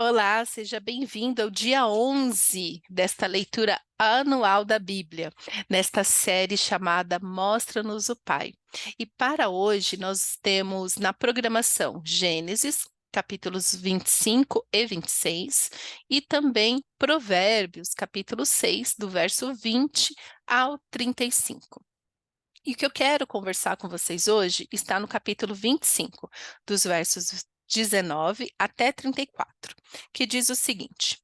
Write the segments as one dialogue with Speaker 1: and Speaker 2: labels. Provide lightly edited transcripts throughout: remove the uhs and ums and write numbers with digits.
Speaker 1: Olá, seja bem-vindo ao dia 11 desta leitura anual da Bíblia, nesta série chamada Mostra-nos o Pai. E para hoje nós temos na programação Gênesis, capítulos 25 e 26, e também Provérbios, capítulo 6, do verso 20 ao 35. E o que eu quero conversar com vocês hoje está no capítulo 25, dos versos 19 até 34, que diz o seguinte: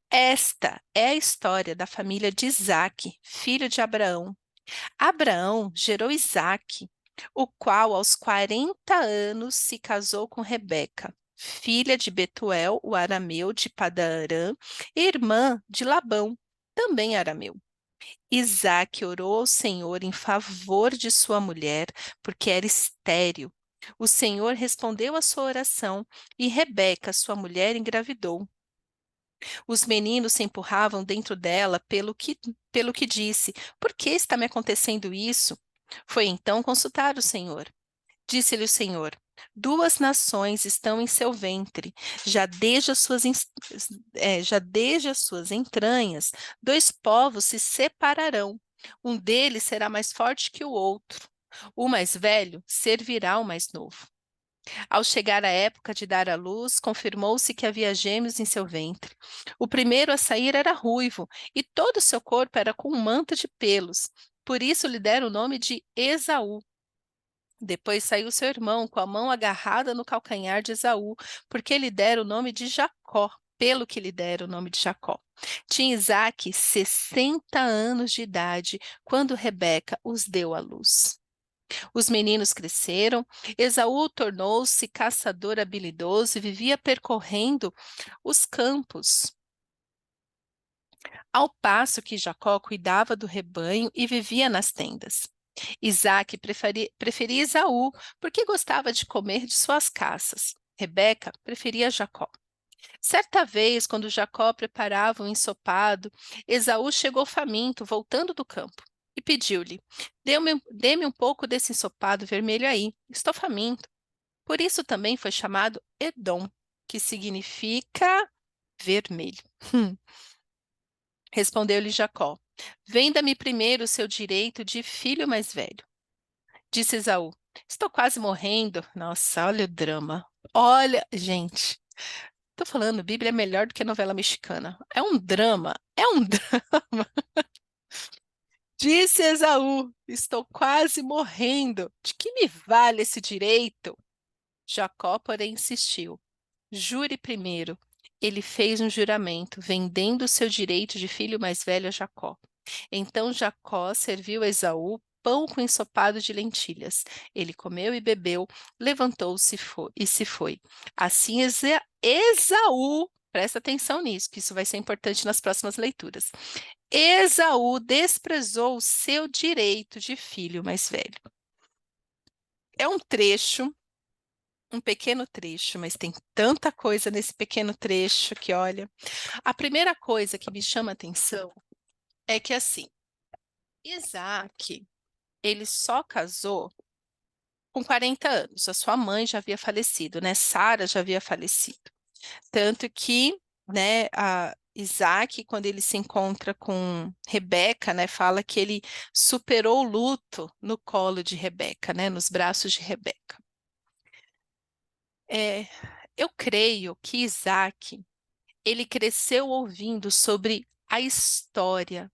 Speaker 1: Esta é a história da família de Isaque, filho de Abraão. Abraão gerou Isaque, o qual aos 40 anos se casou com Rebeca, filha de Betuel, o arameu de Padã-arã, irmã de Labão, também arameu. Isaque orou ao Senhor em favor de sua mulher, porque era estéril. O Senhor respondeu à sua oração e Rebeca, sua mulher, engravidou. Os meninos se empurravam dentro dela pelo que disse: Por que está me acontecendo isso? Foi então consultar o Senhor. Disse-lhe o Senhor: Duas nações estão em seu ventre, já desde as suas entranhas, dois povos se separarão. Um deles será mais forte que o outro. O mais velho servirá ao mais novo. Ao chegar a época de dar à luz, confirmou-se que havia gêmeos em seu ventre. O primeiro a sair era ruivo, e todo o seu corpo era com um manto de pelos. Por isso lhe deram o nome de Esaú. Depois saiu seu irmão com a mão agarrada no calcanhar de Esaú, porque lhe deram o nome de Jacó, pelo que lhe deram o nome de Jacó. Tinha Isaque 60 anos de idade quando Rebeca os deu à luz. Os meninos cresceram, Esaú tornou-se caçador habilidoso e vivia percorrendo os campos, ao passo que Jacó cuidava do rebanho e vivia nas tendas. Isaque preferia Esaú, porque gostava de comer de suas caças. Rebeca preferia Jacó. Certa vez, quando Jacó preparava um ensopado, Esaú chegou faminto, voltando do campo, e pediu-lhe: Dê-me um pouco desse ensopado vermelho aí, estou faminto. Por isso também foi chamado Edom, que significa vermelho. Respondeu-lhe Jacó: Venda-me primeiro o seu direito de filho mais velho. Disse Esaú: Estou quase morrendo. Nossa, olha o drama. Olha, gente, tô falando, Bíblia é melhor do que novela mexicana. É um drama, é um drama. Disse Esaú: Estou quase morrendo. De que me vale esse direito? Jacó, porém, insistiu: Jure primeiro. Ele fez um juramento, vendendo o seu direito de filho mais velho a Jacó. Então Jacó serviu a Esaú pão com ensopado de lentilhas. Ele comeu e bebeu, levantou-se e se foi. Assim Esaú, presta atenção nisso, que isso vai ser importante nas próximas leituras. Esaú desprezou o seu direito de filho mais velho. É um trecho, um pequeno trecho, mas tem tanta coisa nesse pequeno trecho que, olha, a primeira coisa que me chama a atenção é que, assim, Isaac, ele só casou com 40 anos. A sua mãe já havia falecido, né? Sara já havia falecido. Tanto que, né, a Isaac, quando ele se encontra com Rebeca, né, fala que ele superou o luto no colo de Rebeca, né, nos braços de Rebeca. É, eu creio que Isaac, ele cresceu ouvindo sobre a história,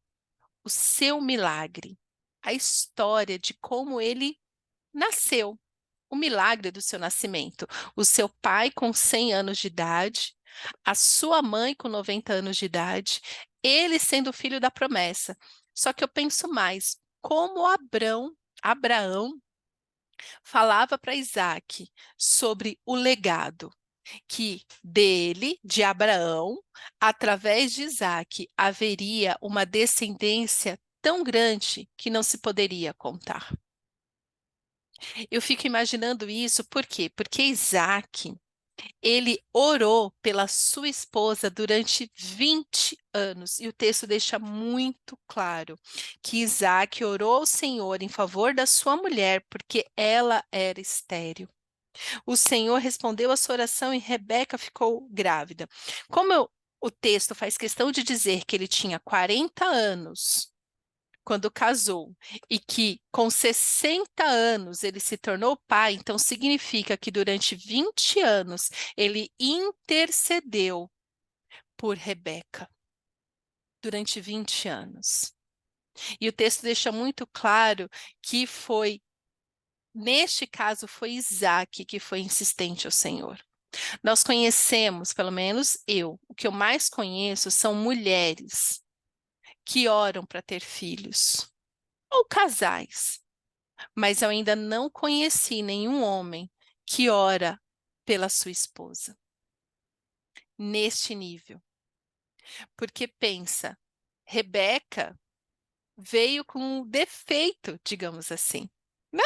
Speaker 1: o seu milagre, a história de como ele nasceu, o milagre do seu nascimento. O seu pai com 100 anos de idade, a sua mãe com 90 anos de idade, ele sendo filho da promessa. Só que eu penso mais, como Abraão falava para Isaac sobre o legado que dele, de Abraão, através de Isaac, haveria uma descendência tão grande que não se poderia contar. Eu fico imaginando isso, por quê? Porque Isaac, ele orou pela sua esposa durante 20 anos, e o texto deixa muito claro que Isaac orou ao Senhor em favor da sua mulher, porque ela era estéril. O Senhor respondeu a sua oração e Rebeca ficou grávida. O texto faz questão de dizer que ele tinha 40 anos quando casou e que com 60 anos ele se tornou pai, então significa que durante 20 anos ele intercedeu por Rebeca. Durante 20 anos. E o texto deixa muito claro que neste caso, foi Isaac que foi insistente ao Senhor. Nós conhecemos, pelo menos eu, o que eu mais conheço são mulheres que oram para ter filhos, ou casais, mas eu ainda não conheci nenhum homem que ora pela sua esposa, neste nível. Porque pensa, Rebeca veio com um defeito, digamos assim, né?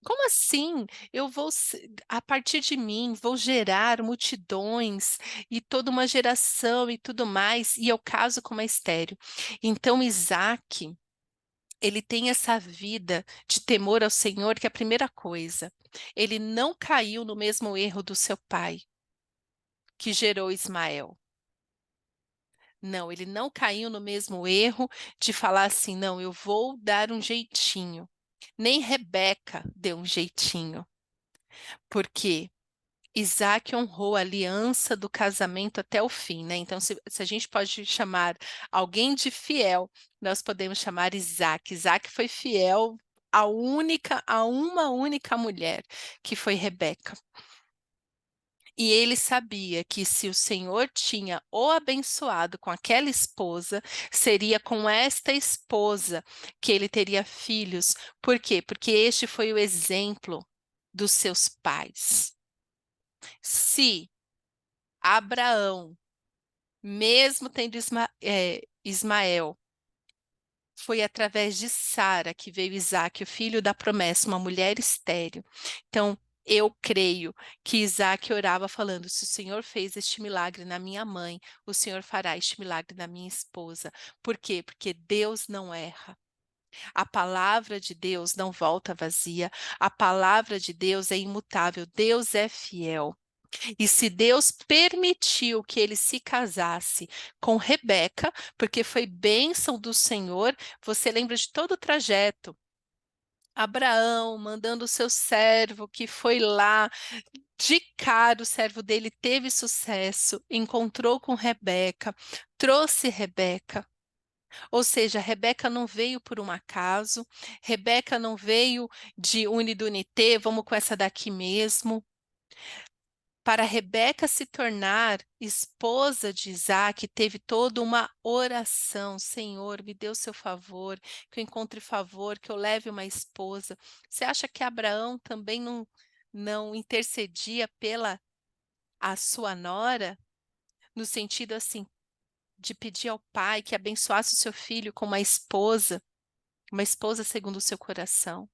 Speaker 1: Como assim? A partir de mim, vou gerar multidões e toda uma geração e tudo mais, e eu caso com uma estéril. Então, Isaac, ele tem essa vida de temor ao Senhor, que é a primeira coisa. Ele não caiu no mesmo erro do seu pai, que gerou Ismael. Não, ele não caiu no mesmo erro de falar assim, não, eu vou dar um jeitinho. Nem Rebeca deu um jeitinho. Porque Isaac honrou a aliança do casamento até o fim, né? Então, se a gente pode chamar alguém de fiel, nós podemos chamar Isaac. Isaac foi fiel a uma única mulher, que foi Rebeca. E ele sabia que se o Senhor tinha o abençoado com aquela esposa, seria com esta esposa que ele teria filhos. Por quê? Porque este foi o exemplo dos seus pais. Se Abraão, mesmo tendo Ismael, foi através de Sara que veio Isaque, o filho da promessa, uma mulher estéril. Então, eu creio que Isaque orava falando: se o Senhor fez este milagre na minha mãe, o Senhor fará este milagre na minha esposa. Por quê? Porque Deus não erra. A palavra de Deus não volta vazia. A palavra de Deus é imutável. Deus é fiel. E se Deus permitiu que ele se casasse com Rebeca, porque foi bênção do Senhor, você lembra de todo o trajeto. Abraão mandando o seu servo que foi lá, de cara o servo dele teve sucesso, encontrou com Rebeca, trouxe Rebeca. Ou seja, Rebeca não veio por um acaso, Rebeca não veio de unidunité, vamos com essa daqui mesmo. Para Rebeca se tornar esposa de Isaac, teve toda uma oração. Senhor, me dê o seu favor, que eu encontre favor, que eu leve uma esposa. Você acha que Abraão também não intercedia pela a sua nora? No sentido assim, de pedir ao pai que abençoasse o seu filho com uma esposa segundo o seu coração.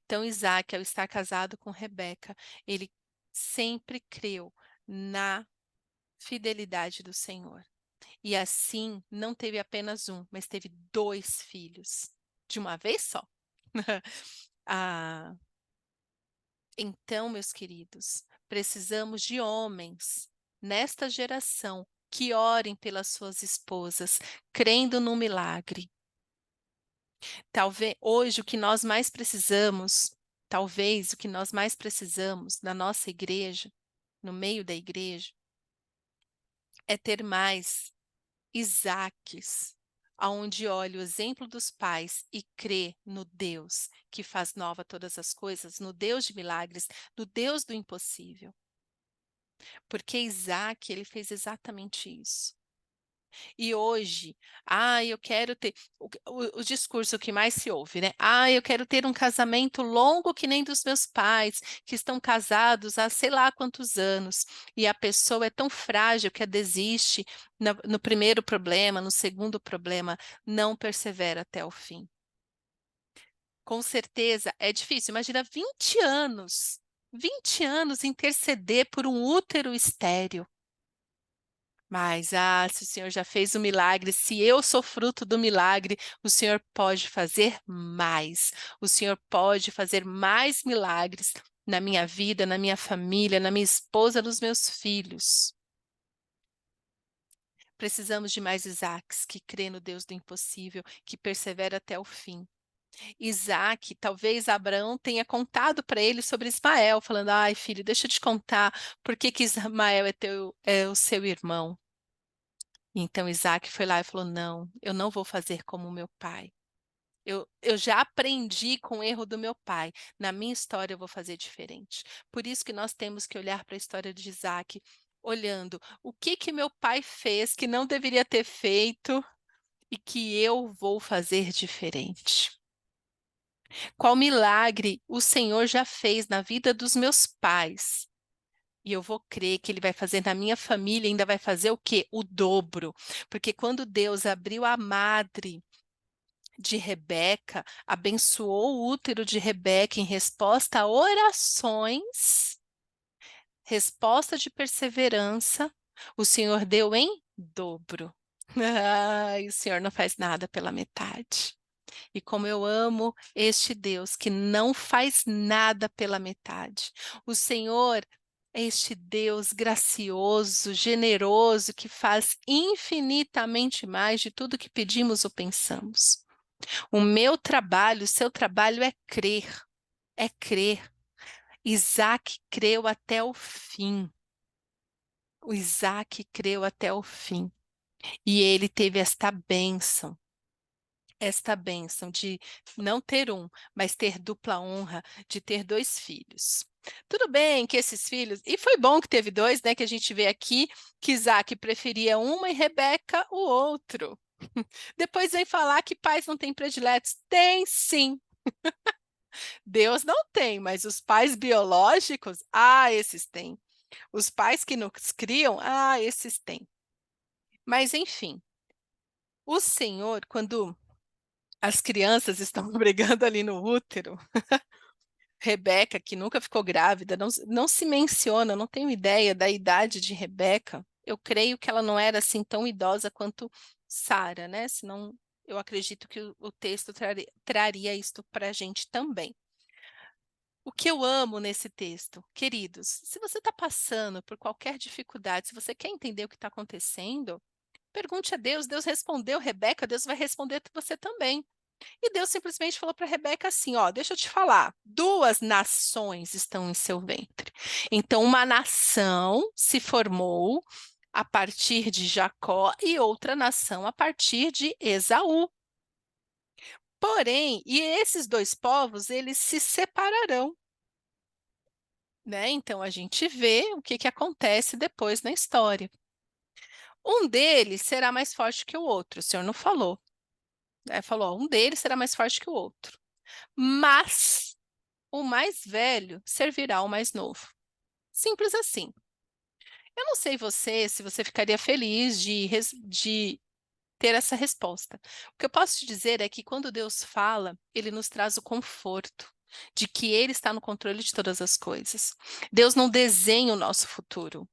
Speaker 1: Então, Isaac, ao estar casado com Rebeca, ele sempre creu na fidelidade do Senhor. E assim, não teve apenas um, mas teve 2 filhos, de uma vez só. Ah, então, meus queridos, precisamos de homens nesta geração que orem pelas suas esposas, crendo no milagre. Talvez hoje o que nós mais precisamos, talvez o que nós mais precisamos na nossa igreja, no meio da igreja, é ter mais Isaques, aonde olha o exemplo dos pais e crê no Deus que faz nova todas as coisas, no Deus de milagres, no Deus do impossível. Porque Isaac, ele fez exatamente isso. E hoje, eu quero ter. O discurso que mais se ouve, né? Eu quero ter um casamento longo que nem dos meus pais, que estão casados há sei lá quantos anos. E a pessoa é tão frágil que desiste no primeiro problema, no segundo problema, não persevera até o fim. Com certeza é difícil. Imagina 20 anos. 20 anos interceder por um útero estéril. Mas, se o Senhor já fez o milagre, se eu sou fruto do milagre, o Senhor pode fazer mais. O Senhor pode fazer mais milagres na minha vida, na minha família, na minha esposa, nos meus filhos. Precisamos de mais Isaques que crê no Deus do impossível, que persevera até o fim. Isaac, talvez Abraão tenha contado para ele sobre Ismael, falando: ai, filho, deixa eu te contar por que que Ismael é o seu irmão. Então Isaac foi lá e falou: não, eu não vou fazer como meu pai. Eu já aprendi com o erro do meu pai. Na minha história, eu vou fazer diferente. Por isso que nós temos que olhar para a história de Isaac, olhando o que que meu pai fez que não deveria ter feito e que eu vou fazer diferente. Qual milagre o Senhor já fez na vida dos meus pais? E eu vou crer que Ele vai fazer na minha família, ainda vai fazer o quê? O dobro. Porque quando Deus abriu a madre de Rebeca, abençoou o útero de Rebeca em resposta a orações, resposta de perseverança, o Senhor deu em dobro. Ai, o Senhor não faz nada pela metade. E como eu amo este Deus que não faz nada pela metade. O Senhor é este Deus gracioso, generoso, que faz infinitamente mais de tudo que pedimos ou pensamos. O meu trabalho, o seu trabalho é crer, é crer. Isaac creu até o fim. O Isaac creu até o fim. E ele teve esta bênção de não ter um, mas ter dupla honra, de ter dois filhos. Tudo bem que esses filhos, e foi bom que teve dois, né? Que a gente vê aqui que Isaac preferia uma e Rebeca o outro. Depois vem falar que pais não têm prediletos. Tem sim. Deus não tem, mas os pais biológicos, esses têm. Os pais que nos criam, esses têm. Mas enfim, o Senhor, quando as crianças estão brigando ali no útero, Rebeca, que nunca ficou grávida, não se menciona, não tenho ideia da idade de Rebeca. Eu creio que ela não era assim tão idosa quanto Sara, né? Senão eu acredito que o texto traria isto para a gente também. O que eu amo nesse texto, queridos, se você está passando por qualquer dificuldade, se você quer entender o que está acontecendo, pergunte a Deus. Deus respondeu Rebeca, Deus vai responder você também. E Deus simplesmente falou para Rebeca assim: ó, deixa eu te falar, duas nações estão em seu ventre. Então, uma nação se formou a partir de Jacó e outra nação a partir de Esaú. Porém, e esses dois povos, eles se separarão. Né? Então a gente vê o que acontece depois na história. Um deles será mais forte que o outro, o senhor não falou. Né? Falou, ó, um deles será mais forte que o outro. Mas o mais velho servirá ao mais novo. Simples assim. Eu não sei você, se você ficaria feliz de ter essa resposta. O que eu posso te dizer é que quando Deus fala, Ele nos traz o conforto de que Ele está no controle de todas as coisas. Deus não desenha o nosso futuro.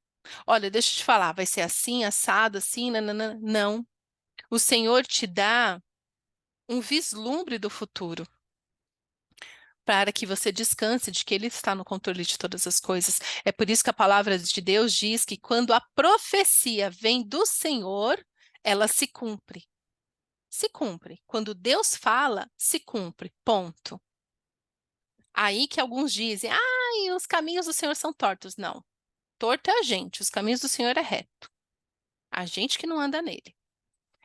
Speaker 1: Olha, deixa eu te falar, vai ser assim, assado, assim, nanana. Não. O Senhor te dá um vislumbre do futuro para que você descanse de que Ele está no controle de todas as coisas. É por isso que a palavra de Deus diz que quando a profecia vem do Senhor, ela se cumpre. Se cumpre. Quando Deus fala, se cumpre. Ponto. Aí que alguns dizem, os caminhos do Senhor são tortos. Não. Torto é a gente, os caminhos do Senhor é reto. A gente que não anda nele.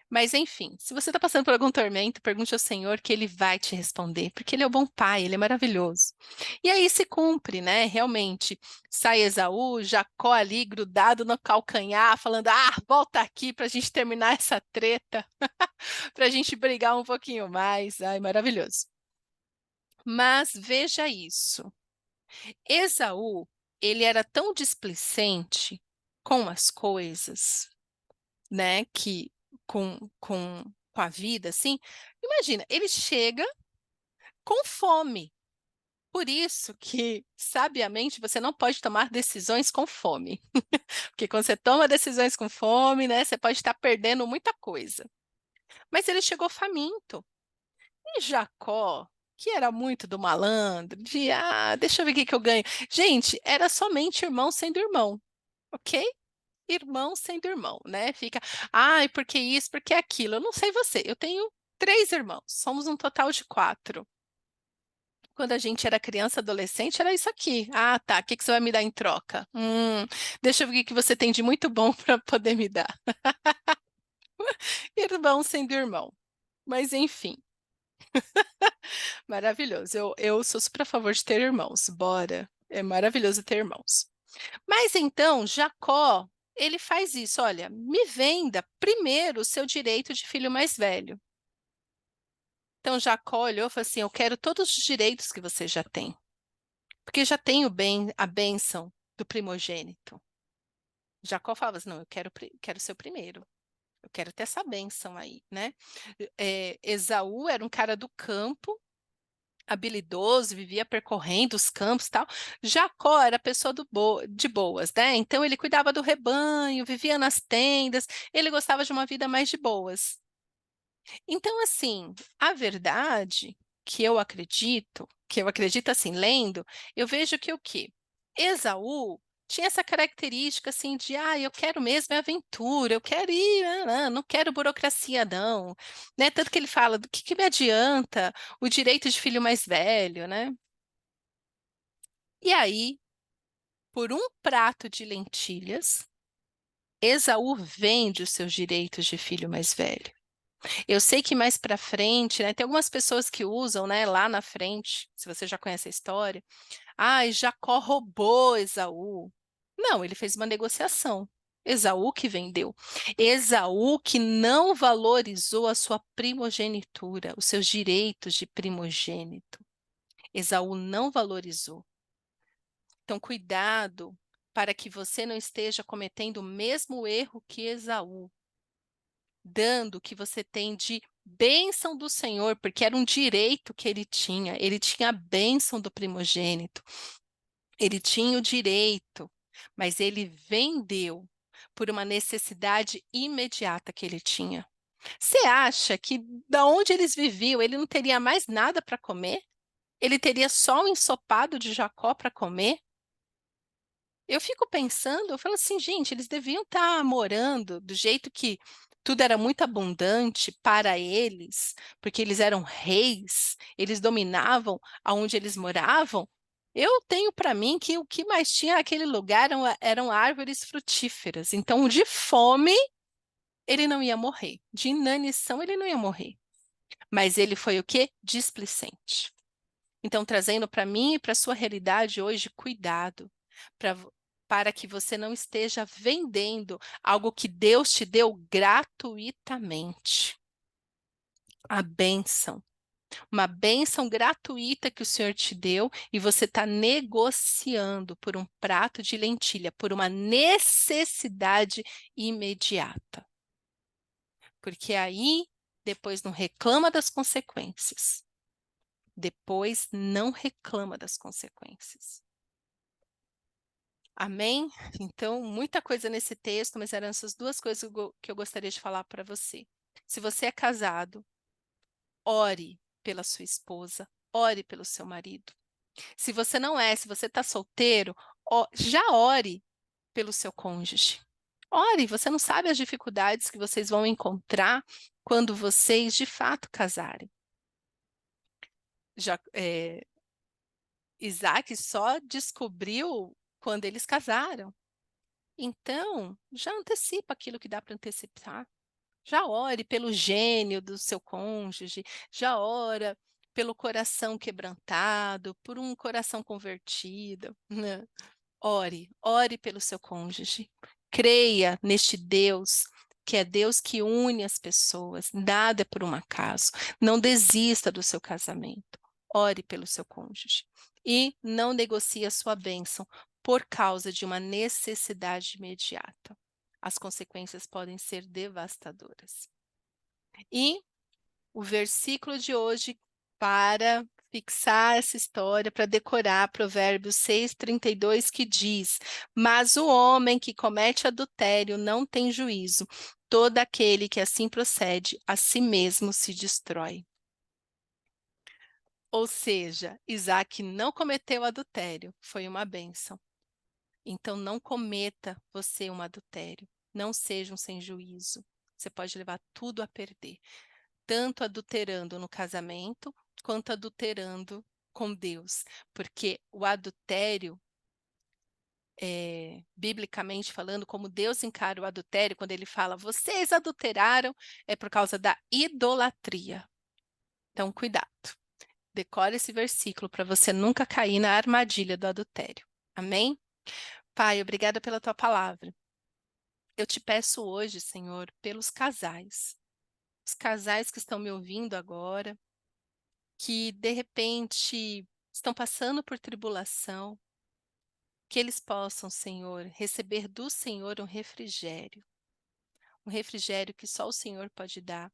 Speaker 1: Mas enfim, se você está passando por algum tormento, pergunte ao Senhor que Ele vai te responder, porque Ele é o bom Pai, Ele é maravilhoso. E aí se cumpre, né? Realmente, sai Esaú, Jacó ali grudado no calcanhar, falando, volta aqui para a gente terminar essa treta, para a gente brigar um pouquinho mais. Ai, maravilhoso. Mas veja isso, Esaú, ele era tão displicente com as coisas, né, que com a vida, assim, imagina, ele chega com fome. Por isso que, sabiamente, você não pode tomar decisões com fome. Porque quando você toma decisões com fome, né, você pode estar perdendo muita coisa. Mas ele chegou faminto. E Jacó? que era muito do malandro, de, deixa eu ver o que que eu ganho. Gente, era somente irmão sendo irmão, ok? Irmão sendo irmão, né? Fica, ai, porque isso, porque aquilo. Eu não sei você, eu tenho 3 irmãos, somos um total de 4. Quando a gente era criança, adolescente, era isso aqui. Ah, tá. O que que você vai me dar em troca? Deixa eu ver o que que você tem de muito bom para poder me dar. Irmão sendo irmão. Mas enfim, maravilhoso. Eu sou super a favor de ter irmãos. Bora. É maravilhoso ter irmãos. Mas então, Jacó, ele faz isso. Olha, me venda primeiro o seu direito de filho mais velho. Então, Jacó olhou e falou assim: eu quero todos os direitos que você já tem, porque já tenho bem a bênção do primogênito. Jacó falava assim: não, eu quero ser o primeiro. Eu quero ter essa bênção aí, né? Esaú era um cara do campo, habilidoso, vivia percorrendo os campos e tal. Jacó era pessoa de boas, né? Então ele cuidava do rebanho, vivia nas tendas, ele gostava de uma vida mais de boas. Então, assim, a verdade que eu acredito assim, lendo, eu vejo que o quê? Esaú tinha essa característica assim de, eu quero mesmo é aventura, eu quero ir, não quero burocracia não, né? Tanto que ele fala, do que me adianta o direito de filho mais velho, né? E aí, por um prato de lentilhas, Esaú vende os seus direitos de filho mais velho. Eu sei que mais para frente, né, tem algumas pessoas que usam, né, lá na frente, se você já conhece a história, Jacó roubou Esaú. Não, ele fez uma negociação. Esaú que vendeu. Esaú que não valorizou a sua primogenitura, os seus direitos de primogênito. Esaú não valorizou. Então, cuidado para que você não esteja cometendo o mesmo erro que Esaú, dando o que você tem de bênção do Senhor, porque era um direito que ele tinha a bênção do primogênito, ele tinha o direito, mas ele vendeu por uma necessidade imediata que ele tinha. Você acha que da onde eles viviam, ele não teria mais nada para comer? Ele teria só o ensopado de Jacó para comer? Eu fico pensando, eu falo assim, gente, eles deviam estar morando do jeito que tudo era muito abundante para eles, porque eles eram reis, eles dominavam aonde eles moravam. Eu tenho para mim que o que mais tinha naquele lugar eram árvores frutíferas. Então, de fome, ele não ia morrer. De inanição, ele não ia morrer. Mas ele foi o quê? Displicente. Então, trazendo para mim e para a sua realidade hoje, cuidado pra, para que você não esteja vendendo algo que Deus te deu gratuitamente. A bênção. Uma bênção gratuita que o Senhor te deu e você está negociando por um prato de lentilha, por uma necessidade imediata. Porque aí depois não reclama das consequências. Depois não reclama das consequências. Amém? Então, muita coisa nesse texto, mas eram essas duas coisas que eu gostaria de falar para você. Se você é casado, ore pela sua esposa, ore pelo seu marido. Se você não é, se você está solteiro, já ore pelo seu cônjuge. Ore, você não sabe as dificuldades que vocês vão encontrar quando vocês de fato casarem. Já, Isaac só descobriu quando eles casaram. Então, já antecipa aquilo que dá para antecipar. Já ore pelo gênio do seu cônjuge, já ora pelo coração quebrantado, por um coração convertido, né? Ore pelo seu cônjuge. Creia neste Deus, que é Deus que une as pessoas, nada é por um acaso. Não desista do seu casamento. Ore pelo seu cônjuge. E não negocie a sua bênção por causa de uma necessidade imediata. As consequências podem ser devastadoras. E o versículo de hoje para fixar essa história, para decorar Provérbios 6:32, que diz: Mas o homem que comete adultério não tem juízo. Todo aquele que assim procede, a si mesmo se destrói. Ou seja, Isaac não cometeu adultério, foi uma bênção. Então não cometa você um adultério, não seja um sem juízo. Você pode levar tudo a perder, tanto adulterando no casamento, quanto adulterando com Deus, porque o adultério, biblicamente falando, como Deus encara o adultério, quando ele fala, vocês adulteraram, é por causa da idolatria. Então, cuidado. Decore esse versículo para você nunca cair na armadilha do adultério. Amém? Pai, obrigada pela tua palavra. Eu te peço hoje, Senhor, pelos casais. Os casais que estão me ouvindo agora, que de repente estão passando por tribulação, que eles possam, Senhor, receber do Senhor um refrigério que só o Senhor pode dar,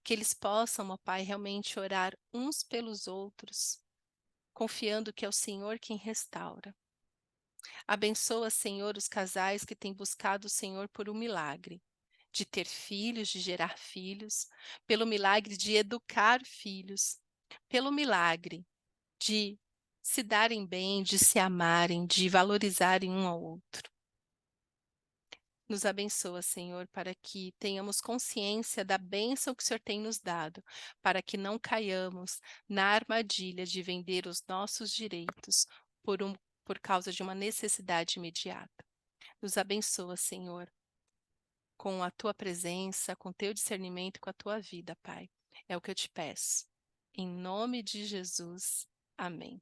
Speaker 1: que eles possam, ó Pai, realmente orar uns pelos outros, confiando que é o Senhor quem restaura. Abençoa, Senhor, os casais que têm buscado o Senhor por um milagre, de ter filhos, de gerar filhos, pelo milagre de educar filhos, pelo milagre de se darem bem, de se amarem, de valorizarem um ao outro. Nos abençoa, Senhor, para que tenhamos consciência da bênção que o Senhor tem nos dado, para que não caiamos na armadilha de vender os nossos direitos por causa de uma necessidade imediata. Nos abençoa, Senhor, com a tua presença, com o teu discernimento e com a tua vida, Pai. É o que eu te peço. Em nome de Jesus. Amém.